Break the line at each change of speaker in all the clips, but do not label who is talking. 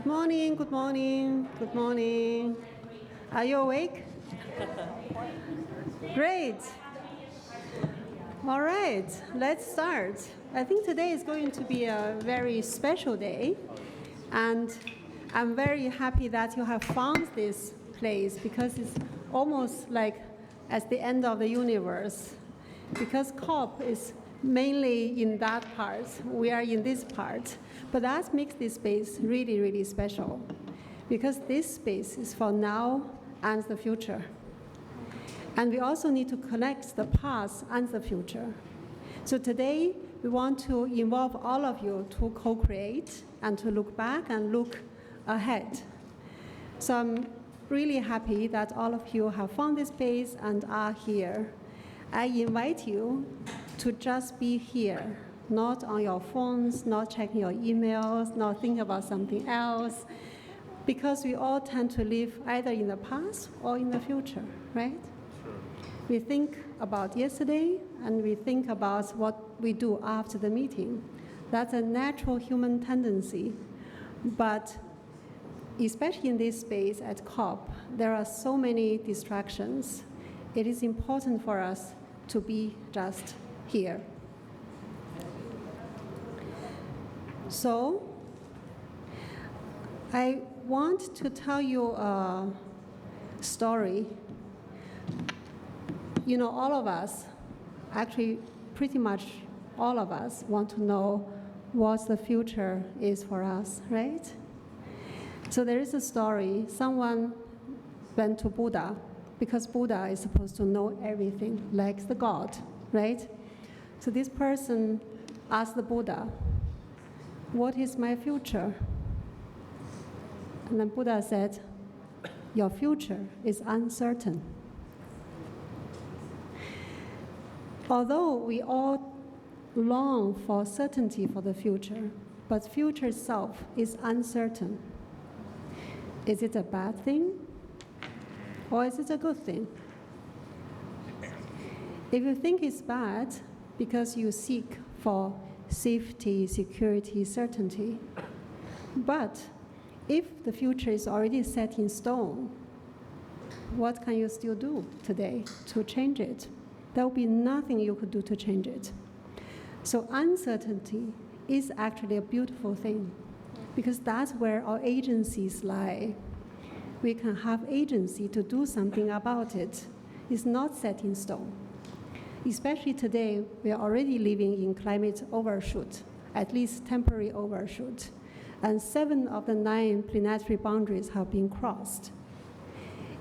Good morning, good morning, good morning. Are you awake? Great. All right, let's start. I think today is going to be a very special day, and I'm very happy that you have found this place because it's almost like at the end of the universe. Because COP is mainly in that part, we are in this part, but that makes this space really, really special because this space is for now and the future. And we also need to connect the past and the future. So today, we want to involve all of you to co-create and to look back and look ahead. So I'm really happy that all of you have found this space and are here. I invite you to just be here, not on your phones, not checking your emails, not thinking about something else, because we all tend to live either in the past or in the future, right? We think about yesterday, and we think about what we do after the meeting. That's a natural human tendency. But especially in this space at COP, there are so many distractions. It is important for us to be just here. So, I want to tell you a story. You know, all of us, actually pretty much all of us want to know what the future is for us, right? So there is a story. Someone went to Buddha, because Buddha is supposed to know everything, like the God, right? So this person asked the Buddha, "What is my future?" And then Buddha said, "Your future is uncertain." Although we all long for certainty for the future, but future itself is uncertain. Is it a bad thing? Or is it a good thing? If you think it's bad because you seek for safety, security, certainty, but if the future is already set in stone, what can you still do today to change it? There will be nothing you could do to change it. So uncertainty is actually a beautiful thing because that's where our agencies lie. We can have agency to do something about it. It's not set in stone. Especially today, we are already living in climate overshoot, at least temporary overshoot. And 7 of the 9 planetary boundaries have been crossed.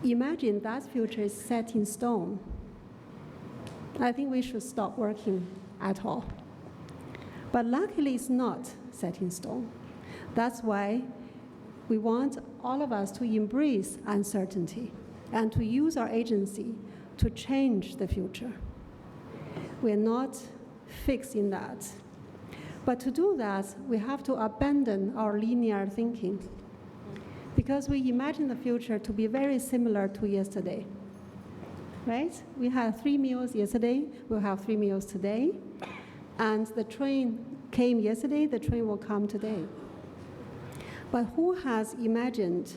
Imagine that future is set in stone. I think we should stop working at all. But luckily, it's not set in stone. That's why we want all of us to embrace uncertainty and to use our agency to change the future. We're not fixed in that. But to do that, we have to abandon our linear thinking because we imagine the future to be very similar to yesterday. Right? We had 3 meals yesterday, we'll have 3 meals today. And the train came yesterday, the train will come today. But who has imagined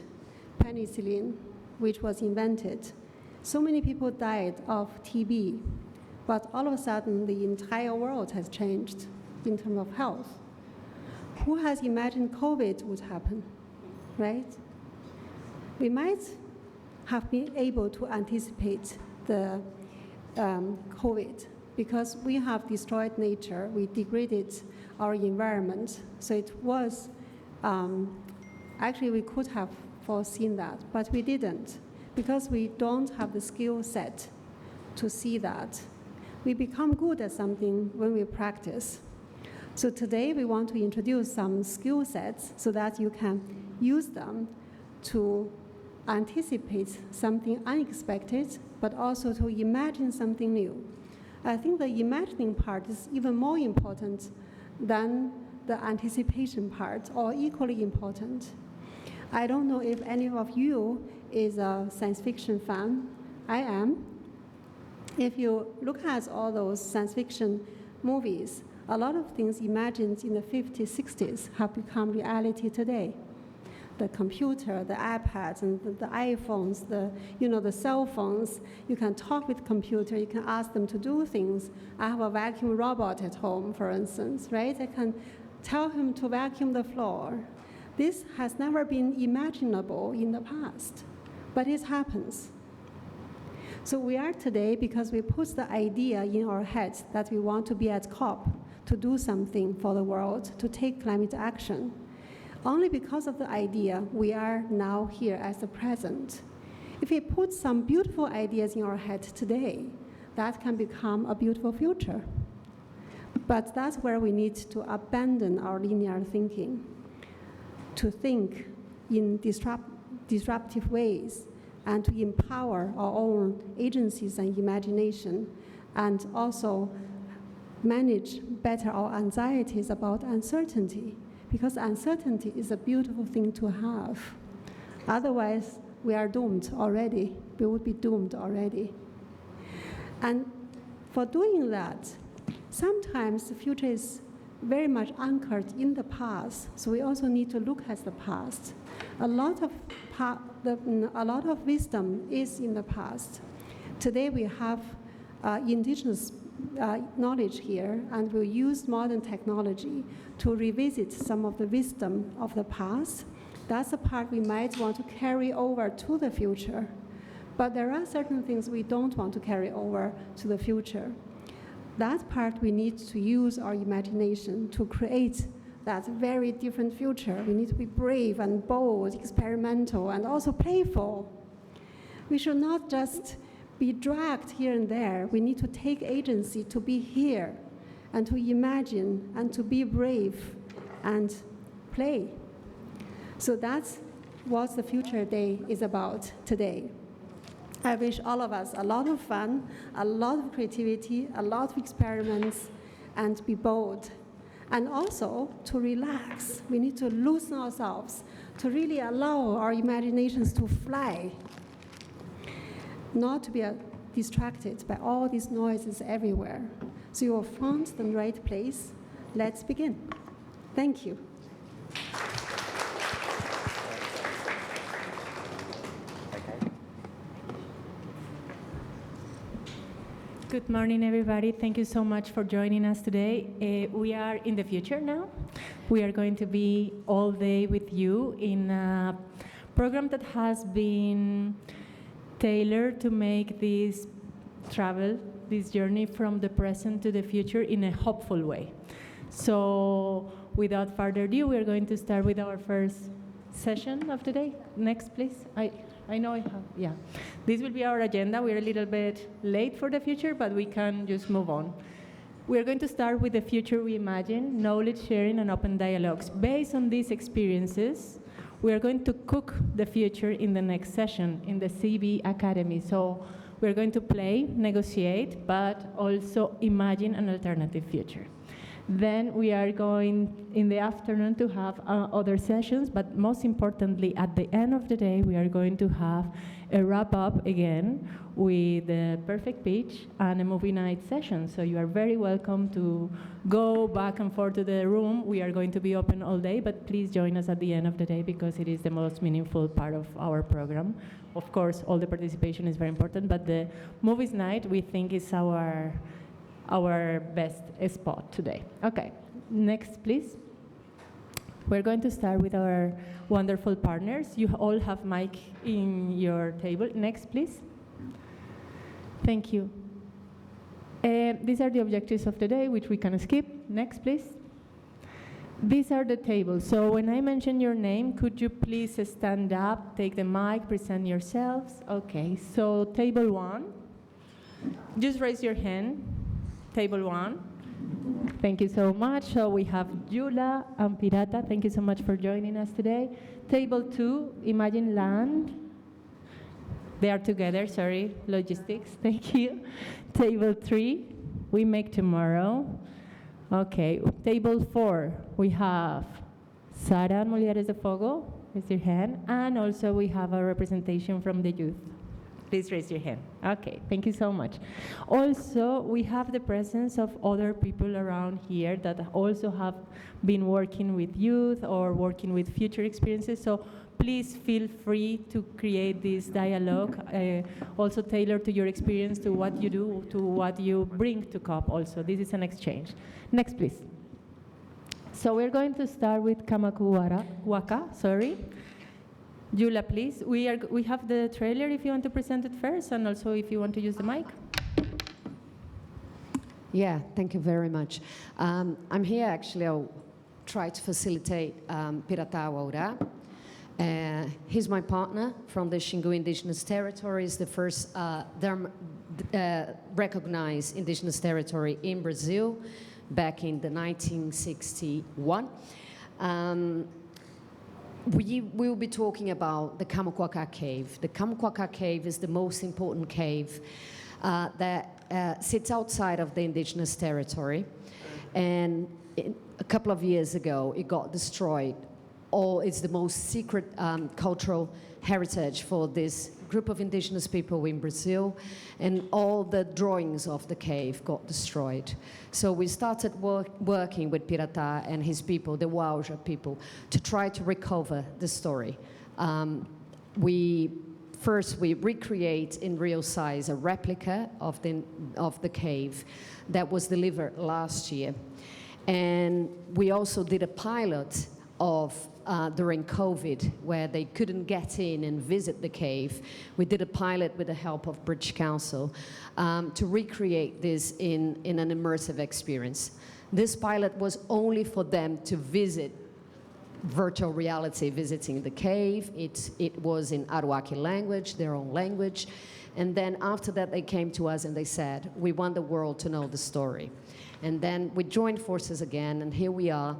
penicillin, which was invented? So many people died of TB, but all of a sudden the entire world has changed in terms of health. Who has imagined COVID would happen, right? We might have been able to anticipate the COVID because we have destroyed nature, we degraded our environment. So it was, actually we could have foreseen that, but we didn't because we don't have the skill set to see that. We become good at something when we practice. So today we want to introduce some skill sets so that you can use them to anticipate something unexpected, but also to imagine something new. I think the imagining part is even more important than the anticipation part, or equally important. I don't know if any of you is a science fiction fan. I am. If you look at all those science fiction movies, a lot of things imagined in the 50s, 60s have become reality today. the computer, the iPads, and the iPhones, the cell phones. You can talk with the computer. You can ask them to do things. I have a vacuum robot at home, for instance, right? I can tell him to vacuum the floor. This has never been imaginable in the past, but it happens. So we are today because we put the idea in our heads that we want to be at COP, to do something for the world, to take climate action. Only because of the idea, we are now here as the present. If we put some beautiful ideas in our head today, that can become a beautiful future. But that's where we need to abandon our linear thinking, to think in disruptive ways, and to empower our own agencies and imagination, and also manage better our anxieties about uncertainty, because uncertainty is a beautiful thing to have. Otherwise, we are doomed already. We would be doomed already. And for doing that, sometimes the future is very much anchored in the past, so we also need to look at the past. A lot of wisdom is in the past. Today we have indigenous knowledge here, and we'll use modern technology to revisit some of the wisdom of the past. That's a part we might want to carry over to the future. But there are certain things we don't want to carry over to the future. That part we need to use our imagination to create that very different future. We need to be brave and bold, experimental, and also playful. We should not just be dragged here and there. We need to take agency to be here and to imagine and to be brave and play. So that's what the Future Day is about today. I wish all of us a lot of fun, a lot of creativity, a lot of experiments, and be bold. And also to relax. We need to loosen ourselves, to really allow our imaginations to fly, not to be distracted by all these noises everywhere. So you have found the right place. Let's begin. Thank you.
Good morning, everybody. Thank you so much for joining us today. We are in the future now. We are going to be all day with you in a program that has been tailored to make this travel, this journey from the present to the future in a hopeful way. So without further ado, we are going to start with our first session of today. Next, please. I know I have, yeah. This will be our agenda. We're a little bit late for the future, but we can just move on. We're going to start with the future we imagine, knowledge sharing and open dialogues. Based on these experiences, we are going to cook the future in the next session in the CB Academy. So we're going to play, negotiate, but also imagine an alternative future. Then we are going in the afternoon to have other sessions, but most importantly, at the end of the day, we are going to have a wrap-up again with the perfect pitch and a movie night session. So you are very welcome to go back and forth to the room. We are going to be open all day, but please join us at the end of the day because it is the most meaningful part of our program. Of course, all the participation is very important, but the movies night we think is our best spot today. Okay, next please. We're going to start with our wonderful partners. You all have mic in your table. Next please. Thank you. These are the objectives of today, which we can skip. Next please. These are the tables. So when I mention your name, could you please stand up, take the mic, present yourselves? Okay, so table 1. Just raise your hand. Table 1. Thank you so much. So we have Yula and Pirata. Thank you so much for joining us today. Table 2, Imagine Land. They are together, sorry, logistics. Thank you. Table 3, We Make Tomorrow. Okay, table 4, we have Sara Molieres de Fogo, raise your hand, and also we have a representation from the youth. Please raise your hand. Okay, thank you so much. Also, we have the presence of other people around here that also have been working with youth or working with future experiences. So please feel free to create this dialogue, also tailored to your experience, to what you do, to what you bring to COP also. This is an exchange. Next, please. So we're going to start with Kamakuwaka, sorry. Yula, please. We have the trailer if you want to present it first, and also if you want to use the mic.
Yeah, thank you very much. I'm here actually, I'll try to facilitate Piratá Waura. He's my partner from the Xingu Indigenous Territories, the first recognized indigenous territory in Brazil back in the 1961. We will be talking about the Kamakuwaka Cave. The Kamakuwaka Cave is the most important cave that sits outside of the indigenous territory. And a couple of years ago, it got destroyed. It's the most secret cultural heritage for this group of indigenous people in Brazil, and all the drawings of the cave got destroyed. So we started working with Piratá and his people, the Waura people, to try to recover the story. We recreate in real size a replica of the cave that was delivered last year. And we also did a pilot during COVID, where they couldn't get in and visit the cave. We did a pilot with the help of British Council to recreate this in an immersive experience. This pilot was only for them to visit virtual reality, visiting the cave. It was in Arawaki language, their own language. And then after that, they came to us and they said, we want the world to know the story. And then we joined forces again, and here we are,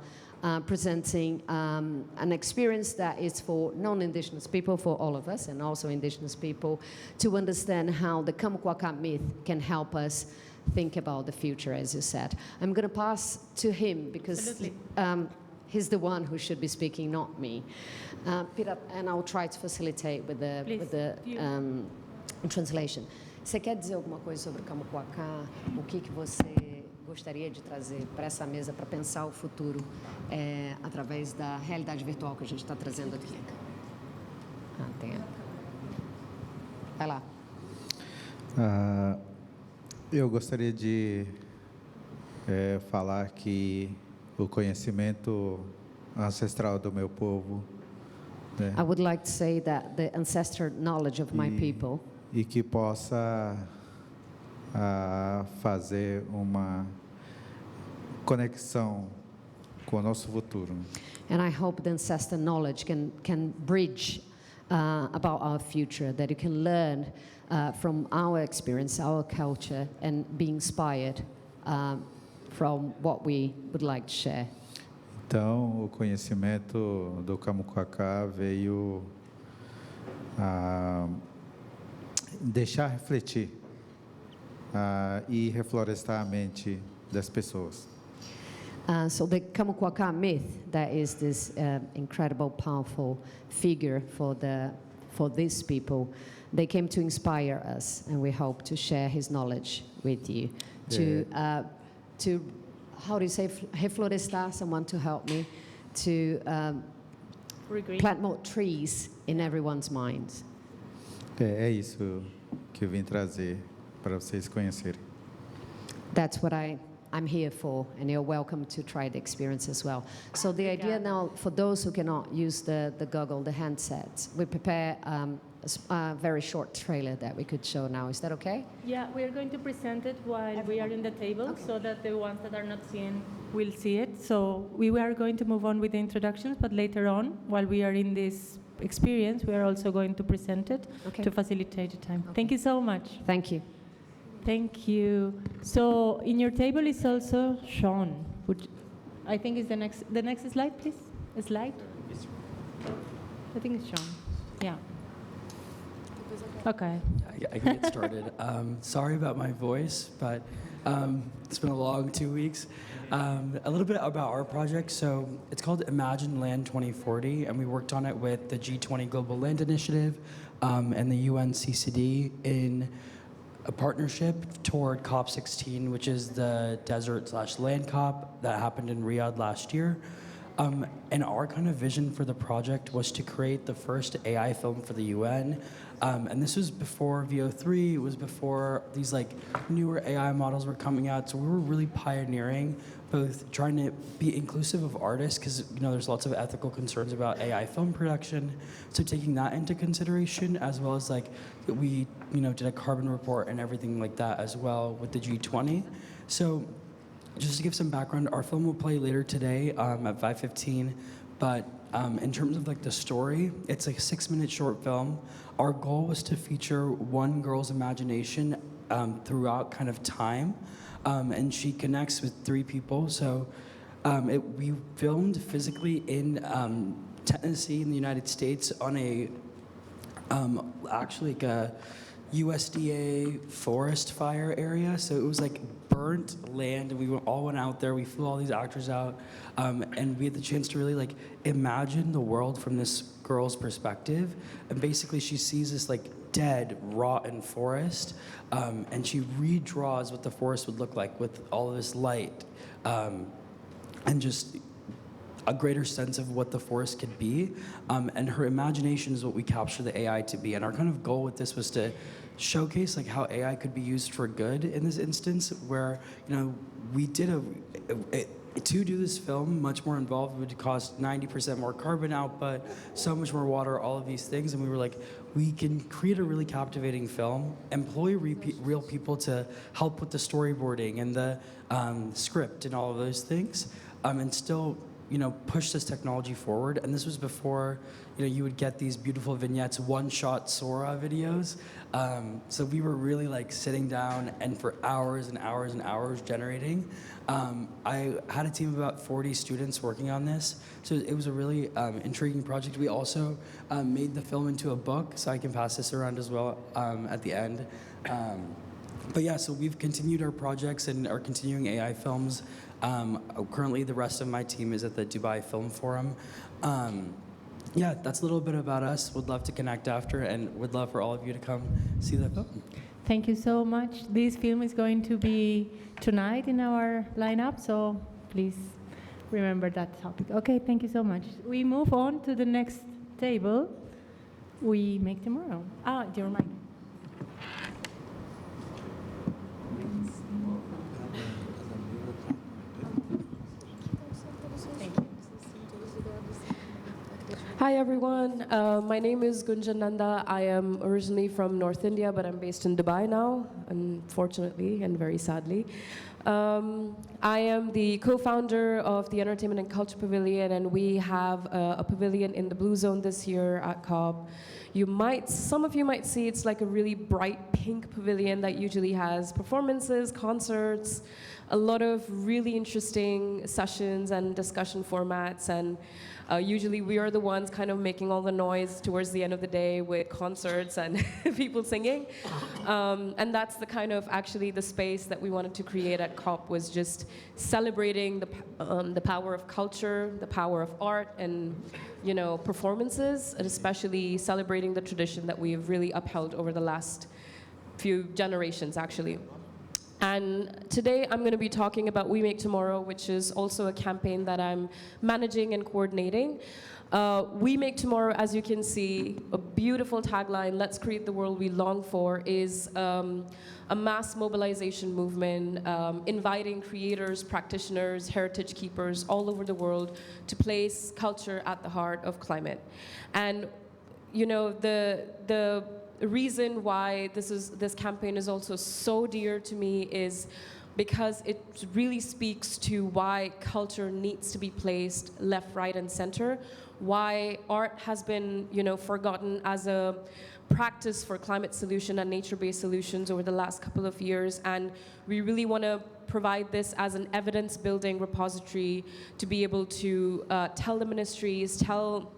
presenting an experience that is for non-indigenous people, for all of us, and also indigenous people, to understand how the Kamakuwaka myth can help us think about the future, as you said. I'm going to pass to him because he's the one who should be speaking, not me. And I'll try to facilitate with the translation. Você quer dizer alguma coisa sobre Kamakuwaka? O que você gostaria de trazer para essa mesa para pensar o futuro através da realidade virtual que a gente está trazendo aqui? Vai lá.
Eu gostaria de falar que o conhecimento ancestral do meu povo, né,
I would like to say that the ancestral knowledge of my people,
e que possa fazer uma conexão com o nosso futuro.
and I hope the ancestral knowledge can bridge about our future, that you can learn from our experience, our culture, and be inspired from what we would like to share.
Então, o conhecimento do Kamakuwaka veio deixar refletir e reflorestar a mente das pessoas.
So the Kamakuwaka myth, that is this incredible, powerful figure for these people, they came to inspire us, and we hope to share his knowledge with you. To how do you say, reflorestar, someone to help me, to plant more trees in everyone's minds.
É isso que eu vim trazer para vocês conhecerem.
That's what I'm here for, and you're welcome to try the experience as well. So the idea now, for those who cannot use the goggle, the handsets, we prepare a very short trailer that we could show now. Is that okay?
Yeah, we are going to present it while we are in the table, so that the ones that are not seeing will see it. So we are going to move on with the introductions, but later on, while we are in this experience, we are also going to present it to facilitate the time.
Okay.
Thank you so much.
Thank you.
Thank you. So in your table is also Sean. I think is the next slide, please. A slide? I think it's Sean. Yeah. Okay.
I can get started. Sorry about my voice, but It's been a long 2 weeks. A little bit about our project. So it's called Imagine Land 2040, and we worked on it with the G20 Global Land Initiative and the UNFCCC in a partnership toward COP16, which is the desert/land COP that happened in Riyadh last year. And our kind of vision for the project was to create the first AI film for the UN. And this was before VO3, it was before these like newer AI models were coming out. So we were really pioneering, both trying to be inclusive of artists, because there's lots of ethical concerns about AI film production. So taking that into consideration, as well as like we did a carbon report and everything like that as well with the G20. So just to give some background, our film will play later today at 5:15, but in terms of like the story, it's like a 6-minute short film. Our goal was to feature one girl's imagination throughout kind of time, and she connects with 3 people. So we filmed physically in Tennessee in the United States on a actually like a USDA forest fire area. So it was like burnt land, and we all went out there. We flew all these actors out, and we had the chance to really like imagine the world from this girl's perspective. And basically, she sees this like dead, rotten forest, and she redraws what the forest would look like with all of this light, and just a greater sense of what the forest could be. And her imagination is what we capture the AI to be. And our kind of goal with this was to showcase like how AI could be used for good in this instance, where we did to do this film much more involved. It would cost 90% more carbon output, so much more water, all of these things. And we were like, we can create a really captivating film, employ real people to help with the storyboarding and the script and all of those things, and still push this technology forward. And this was before you would get these beautiful vignettes, one-shot Sora videos. So we were really like sitting down and for hours and hours and hours generating. I had a team of about 40 students working on this, so it was a really intriguing project. We also made the film into a book, so I can pass this around as well at the end. But yeah, so we've continued our projects and are continuing AI films. Currently, the rest of my team is at the Dubai Film Forum. Yeah, that's a little bit about us. Would love to connect after, and would love for all of you to come see the film.
Thank you so much. This film is going to be tonight in our lineup, so please remember that topic. Okay, thank you so much. We move on to the next table. We make tomorrow. Your mic.
Hi everyone, my name is Gunjan Nanda. I am originally from North India, but I'm based in Dubai now, unfortunately and very sadly. I am the co-founder of the Entertainment and Culture Pavilion, and we have a pavilion in the Blue Zone this year at COP. Some of you might see it's like a really bright pink pavilion that usually has performances, concerts, a lot of really interesting sessions and discussion formats, and usually we are the ones kind of making all the noise towards the end of the day with concerts and people singing. And that's the kind of actually the space that we wanted to create at COP, was just celebrating the power of culture, the power of art, and performances, and especially celebrating the tradition that we've really upheld over the last few generations actually. And today I'm going to be talking about We Make Tomorrow, which is also a campaign that I'm managing and coordinating. We Make Tomorrow, as you can see, a beautiful tagline, let's create the world we long for, is a mass mobilization movement inviting creators, practitioners, heritage keepers all over the world to place culture at the heart of climate. And the reason why this campaign is also so dear to me is because it really speaks to why culture needs to be placed left, right, and center, why art has been forgotten as a practice for climate solution and nature-based solutions over the last couple of years. And we really want to provide this as an evidence-building repository to be able to tell the ministries, tell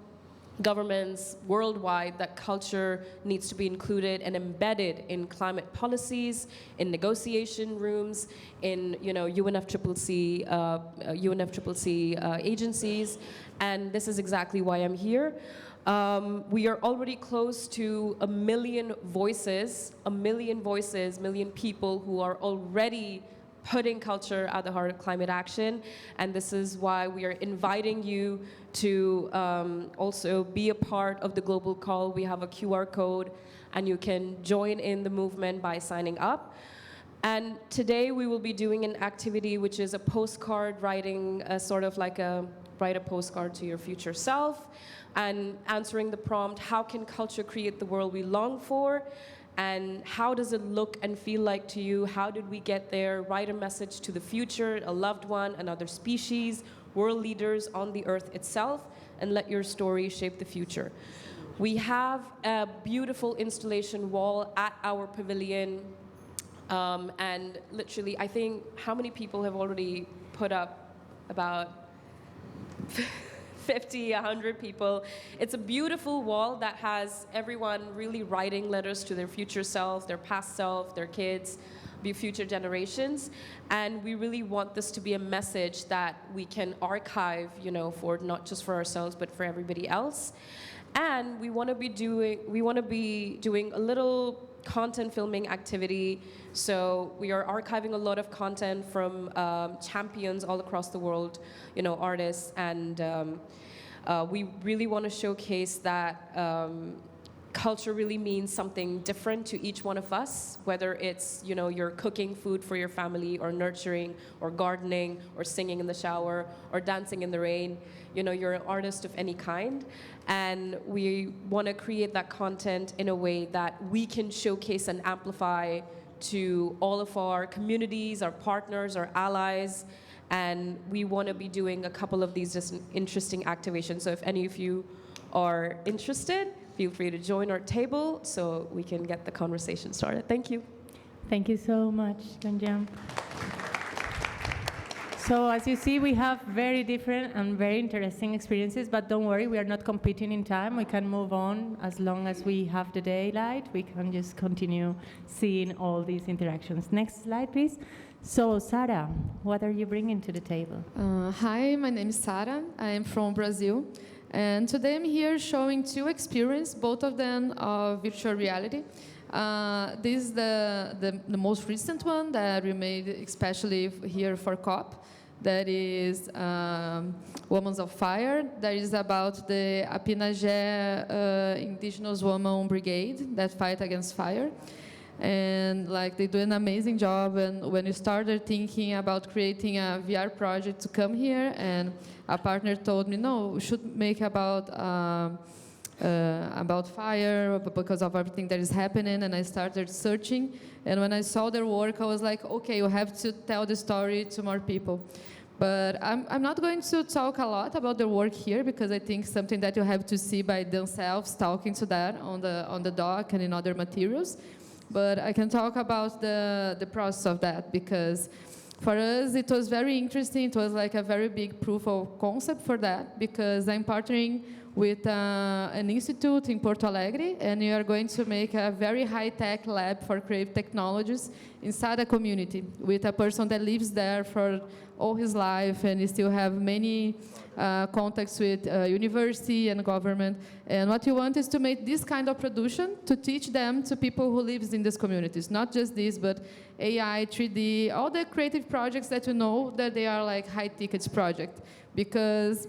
governments worldwide that culture needs to be included and embedded in climate policies, in negotiation rooms, in UNFCCC agencies, and this is exactly why I'm here. We are already close to 1 million voices, million people who are already putting culture at the heart of climate action, and this is why we are inviting you to also be a part of the global call. We have a QR code, and you can join in the movement by signing up. And today we will be doing an activity which is a postcard writing, sort of like write a postcard to your future self, and answering the prompt, how can culture create the world we long for? And how does it look and feel like to you? How did we get there? Write a message to the future, a loved one, another species, world leaders on the earth itself, and let your story shape the future. We have a beautiful installation wall at our pavilion, and literally, I think, how many people have already put up? About 50, 100 people. It's a beautiful wall that has everyone really writing letters to their future self, their past self, their kids, future generations. And we really want this to be a message that we can archive, for not just for ourselves, but for everybody else. And we want to be doing a little content filming activity. So we are archiving a lot of content from champions all across the world, artists, and we really want to showcase that culture really means something different to each one of us, whether it's, you're cooking food for your family, or nurturing, or gardening, or singing in the shower, or dancing in the rain. You're an artist of any kind. And we want to create that content in a way that we can showcase and amplify to all of our communities, our partners, our allies. And we want to be doing a couple of these just interesting activations. So if any of you are interested, feel free to join our table so we can get the conversation started. Thank you.
Thank you so much, Gunjan. So as you see, we have very different and very interesting experiences, but don't worry, we are not competing in time. We can move on as long as we have the daylight. We can just continue seeing all these interactions. Next slide, please. So, Sara, what are you bringing to the table?
Hi, my name is Sara. I am from Brazil. And today I'm here showing 2 experiences, both of them are virtual reality. This is the most recent one that we made especially here for COP. That is Women of Fire. That is about the Apinagé Indigenous Women Brigade that fight against fire. And they do an amazing job. And when we started thinking about creating a VR project to come here, and a partner told me, no, we should make about fire because of everything that is happening. And I started searching. And when I saw their work, I was like, okay, you have to tell the story to more people. But I'm not going to talk a lot about their work here, because I think something that you have to see by themselves, talking to that on the doc and in other materials. But I can talk about the process of that, because for us it was very interesting. It was like a very big proof of concept for that, because I'm partnering with an institute in Porto Alegre, and we are going to make a very high-tech lab for creative technologies inside a community with a person that lives there for all his life, and he still have many contacts with university and government. And what you want is to make this kind of production to teach them to people who lives in these communities. Not just this, but AI, 3D, all the creative projects that you know that they are like high-ticket project. Because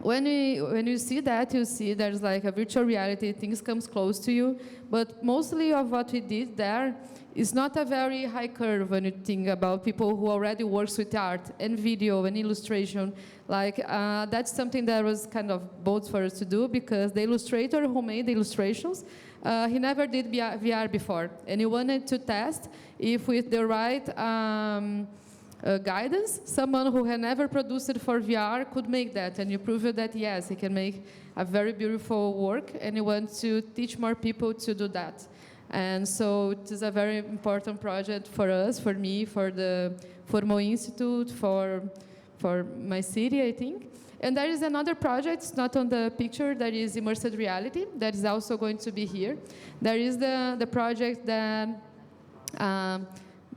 when you see that, you see there's like a virtual reality, things comes close to you. But mostly of what we did there is not a very high curve when you think about people who already works with art and video and illustration. That's something that was kind of bold for us to do, because the illustrator who made the illustrations, he never did VR before. And he wanted to test if with the right guidance, someone who had never produced it for VR could make that. And you proved that, yes, he can make a very beautiful work, and he wants to teach more people to do that. And so it is a very important project for us, for me, for the Formo Institute, for my city, I think. And there is another project, it's not on the picture, that is immersive reality, that is also going to be here. There is the project that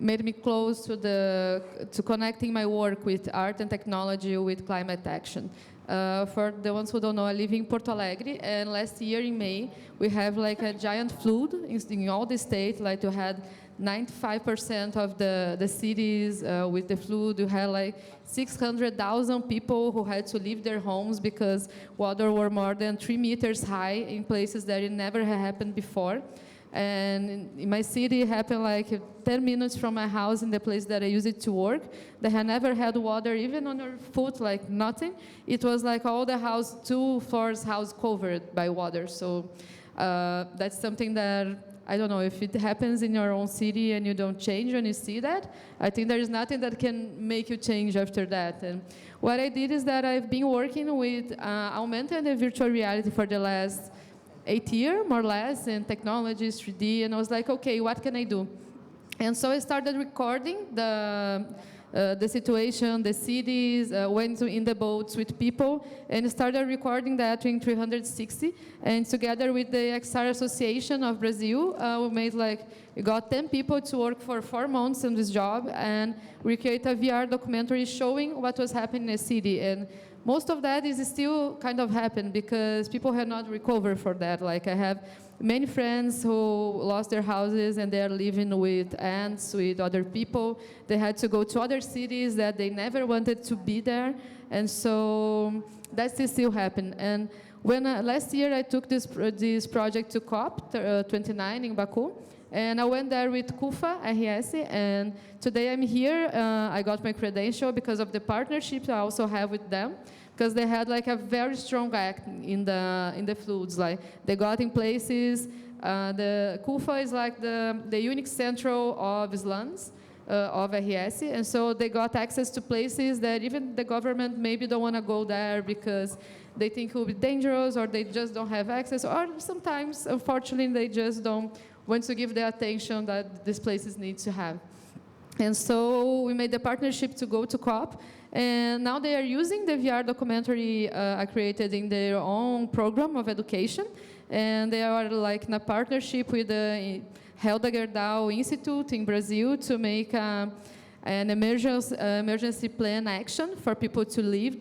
made me close to connecting my work with art and technology with climate action. For the ones who don't know, I live in Porto Alegre, and last year in May, we have like a giant flood in all the state. Like you had 95% of the cities with the flood. You had like 600,000 people who had to leave their homes because water were more than 3 meters high in places that it never had happened before. And in my city, it happened like 10 minutes from my house in the place that I use it to work. They had never had water, even on your foot, like nothing. It was like all the house, 2 floors house covered by water. So that's something that, I don't know, if it happens in your own city and you don't change when you see that, I think there is nothing that can make you change after that. And what I did is that I've been working with augmented and virtual reality for the last 8 years, more or less, in technologies, 3D, and I was like, okay, what can I do? And so I started recording the situation, the cities, went in the boats with people, and started recording that in 360. And together with the XR Association of Brazil, we got 10 people to work for 4 months on this job, and we created a VR documentary showing what was happening in the city. And most of that is still kind of happened because people have not recovered for that. Like I have many friends who lost their houses and they're living with aunts, with other people. They had to go to other cities that they never wanted to be there. And so that still happened. And when last year I took this project to COP29 in Baku, and I went there with KUFA, RS, and today I'm here. I got my credential because of the partnership I also have with them, because they had like a very strong act in the floods. Like they got in places. The KUFA is like the unique central of slums of RS, and so they got access to places that even the government maybe don't want to go there because they think it will be dangerous, or they just don't have access, or sometimes, unfortunately, they just don't want to give the attention that these places need to have. And so we made the partnership to go to COP, and now they are using the VR documentary I created in their own program of education, and they are like in a partnership with the Helda Gerdau Institute in Brazil to make an emergency plan action for people to leave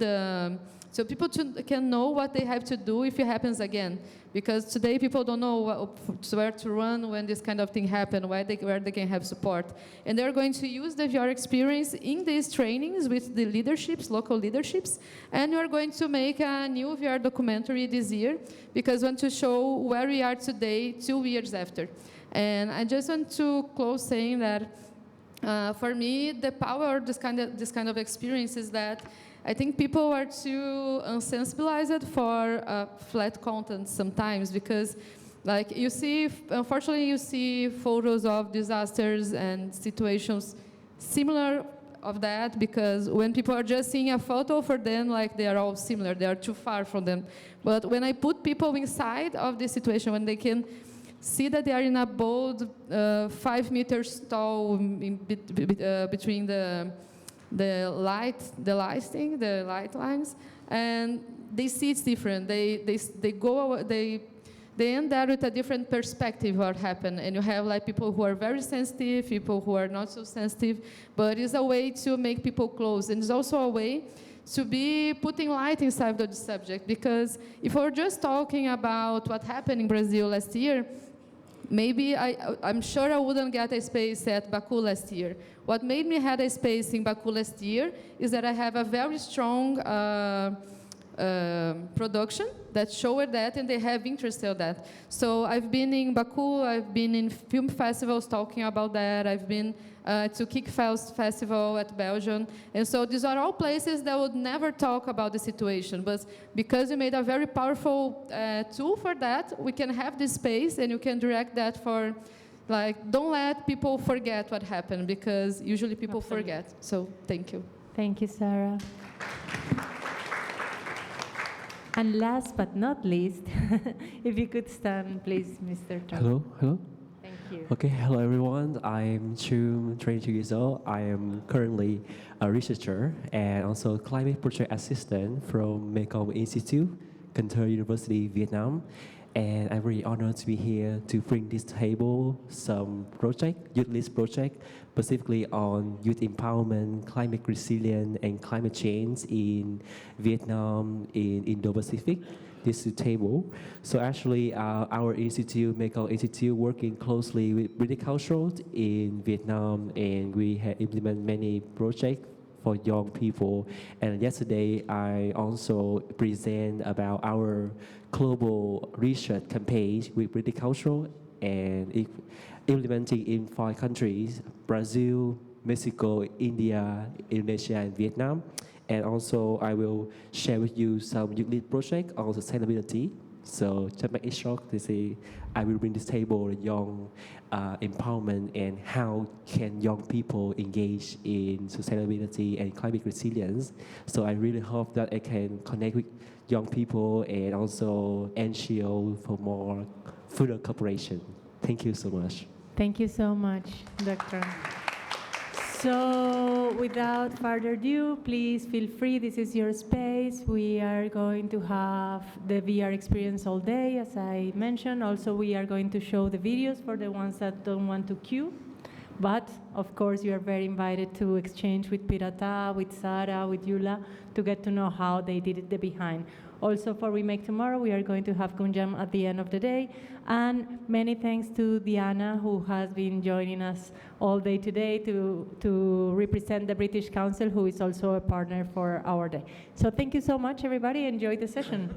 so people can know what they have to do if it happens again. Because today people don't know where to run when this kind of thing happens, where they can have support. And they're going to use the VR experience in these trainings with the leaderships, local leaderships. And we're going to make a new VR documentary this year because we want to show where we are today, 2 years after. And I just want to close saying that for me, the power of this kind of experience is that I think people are too unsensibilized for flat content sometimes because, like, unfortunately, you see photos of disasters and situations similar of that because when people are just seeing a photo, for them, like, they are all similar. They are too far from them. But when I put people inside of this situation, when they can see that they are in a boat 5 meters tall between the light lines, and they see it's different. They end there with a different perspective of what happened, and you have like people who are very sensitive, people who are not so sensitive, but it's a way to make people close, and it's also a way to be putting light inside of the subject, because if we're just talking about what happened in Brazil last year, maybe I'm sure I wouldn't get a space at Baku last year. What made me have a space in Baku last year is that I have a very strong production that showed that, and they have interest in that. So I've been in Baku, I've been in film festivals talking about that, I've been to Kickfest Festival at Belgium, and so these are all places that would never talk about the situation, but because we made a very powerful tool for that, we can have this space and you can direct that for, like, don't let people forget what happened, because usually people forget. So thank you.
Thank you, Sarah. And last but not least, if you could stand, please, Mr. Trump.
Hello.
Thank here.
Okay, hello everyone. I'm Chum, 22 years old. I am currently a researcher and also climate project assistant from Mekong Institute, Cần Thơ University, Vietnam. And I'm really honored to be here to bring this table some project, youth list project, specifically on youth empowerment, climate resilience, and climate change in Vietnam, in Indo-Pacific. This is the table. So actually, our institute, Mekong Institute, working closely with British Council in Vietnam, and we have implemented many projects for young people. And yesterday, I also present about our global research campaign with British Council and implementing in 5 countries: Brazil, Mexico, India, Indonesia, and Vietnam. And also, I will share with you some unique project on sustainability. So, to make it short, I will bring this table young empowerment and how can young people engage in sustainability and climate resilience. So, I really hope that I can connect with young people and also ensure for more further cooperation. Thank you so much.
Thank you so much, Doctor. So without further ado, please feel free. This is your space. We are going to have the VR experience all day, as I mentioned. Also, we are going to show the videos for the ones that don't want to queue. But, of course, you are very invited to exchange with Pirata, with Sara, with Yula, to get to know how they did it behind. Also, for Remake Tomorrow, we are going to have Kunjam at the end of the day. And many thanks to Diana, who has been joining us all day today to represent the British Council, who is also a partner for our day. So thank you so much, everybody. Enjoy the session.